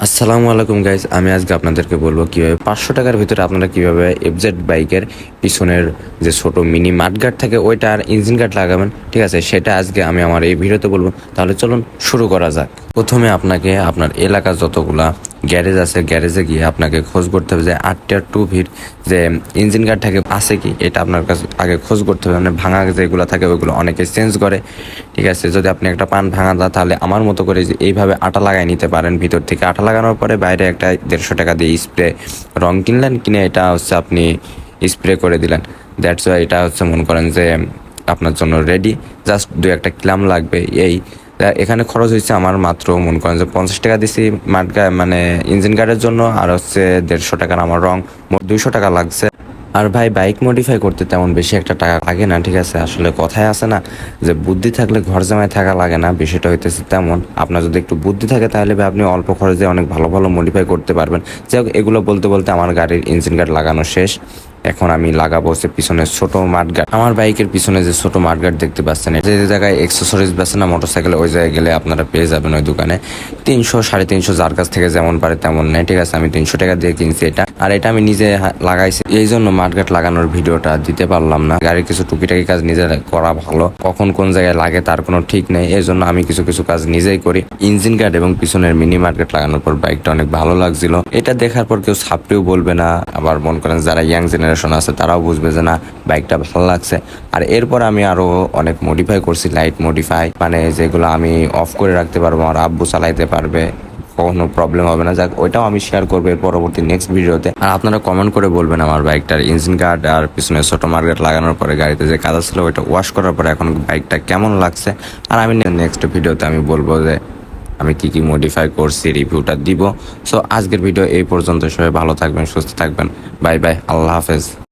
আসসালামু আলাইকুম গাইজ, আমি আজকে আপনাদেরকে বলবো কিভাবে 500 টাকার ভিতরে আপনারা কিভাবে এফজেড বাইকের পিছনের যে ছোট মিনি মাডগার্ড থাকে ওইটা আর ইঞ্জিন গার্ড লাগাবেন। ঠিক আছে, সেটা আজকে আমি আমার এই ভিডিওতে বলবো। তাহলে চলুন শুরু করা যাক। প্রথমে আপনাকে আপনার এলাকার যতগুলা গ্যারেজ আছে গ্যারেজে গিয়ে আপনাকে খোঁজ করতে হবে যে আরটিআর 2V যে ইঞ্জিন গার্ড থাকে আছে কি, এটা আপনার কাছে আগে খোঁজ করতে হবে। মানে ভাঙা যেগুলো থাকে ওইগুলো অনেকে চেঞ্জ করে। ঠিক আছে, যদি আপনি একটা পান ভাঙা দা তাহলে আমার মতো করে যে এইভাবে আটা লাগাই নিতে পারেন। ভিতর থেকে আটা লাগানোর পরে বাইরে একটা 150 টাকা দিয়ে স্প্রে রং কিনলেন, কিনে এটা হচ্ছে আপনি স্প্রে করে দিলেন। দ্যাটস ওয়াই এটা হচ্ছে মনে করেন যে আপনার জন্য রেডি। জাস্ট 2-1টা ক্লাম লাগবে। এখানে খরচ হয়েছে আমার মাত্র মনে করেন যে 50 টাকা দিছি মানে ইঞ্জিন গার্ডের জন্য, আর হচ্ছে 150 টাকার আমার রং, মোট 200 টাকা লাগছে। আর ভাই, বাইক মডিফাই করতে তেমন বেশি একটা টাকা লাগে না। ঠিক আছে, আসলে কথায় আছে না যে বুদ্ধি থাকলে ঘর জামাই থাকা লাগে না, বিষয়টা হইতেছে তেমন। আপনার যদি একটু বুদ্ধি থাকে তাহলে ভাই আপনি অল্প খরচে অনেক ভালো ভালো মডিফাই করতে পারবেন। যাই হোক, এগুলো বলতে বলতে আমার গাড়ির ইঞ্জিন গার্ড লাগানো শেষ। এখন আমি লাগাবো হচ্ছে পিছনে ছোট মাডগার্ড। আমার বাইকের পিছনে যে ছোট মাডগার্ড দেখতে পাচ্ছেন, যে জায়গায় এক্সেসরিজ বেছে না মোটরসাইকেল, ওই জায়গায় গেলে আপনারা পেয়ে যাবেন ওই দোকানে 300-350 যার কাছ থেকে যেমন পারে তেমন নেয়। ঠিক আছে, আমি 300 টাকা দিয়ে কিনছি এটা। আর এটা আমি নিজে লাগাইছি, এই জন্য মাডগার্ড লাগানোর ভিডিওটা দিতে পারলাম না। গাড়ির কিছু টুকিটাকি কাজ নিজে করা ভালো, কখন কোন জায়গায় লাগে তার কোনো ঠিক নেই। এই জন্য আমি কিছু কিছু কাজ নিজেই করি। ইঞ্জিন গার্ড এবং পিছনের মিনি মাডগার্ড লাগানোর পর বাইকটা অনেক ভালো লাগছিল। এটা দেখার পর কেউ ছাপড়েও বলবে না। আবার মনে করেন যারা ইয়াং জেনারেশন আছে তারাও বুঝবে যে না, বাইকটা ভালো লাগছে। আর এরপর আমি আরো অনেক মডিফাই করছি, লাইট মডিফাই, মানে যেগুলো আমি অফ করে রাখতে পারবো, আমার আব্বু চালাইতে পারবে, কোনো প্রবলেম হবে না। যাক, ওইটাও আমি শেয়ার করবো এর পরবর্তী নেক্সট ভিডিওতে। আর আপনারা কমেন্ট করে বলবেন আমার বাইকটার ইঞ্জিন গার্ড আর পিছনে ছোট মার্কেট লাগানোর পরে গাড়িতে যে কাজ ছিল ওইটা ওয়াশ করার পরে এখন বাইকটা কেমন লাগছে। আর আমি নেক্সট ভিডিওতে আমি বলবো যে আমি কি কি মডিফাই করছি, রিভিউটা দিব। সো আজকের ভিডিও এই পর্যন্ত। সবাই ভালো থাকবেন, সুস্থ থাকবেন। বাই বাই, আল্লাহ হাফেজ।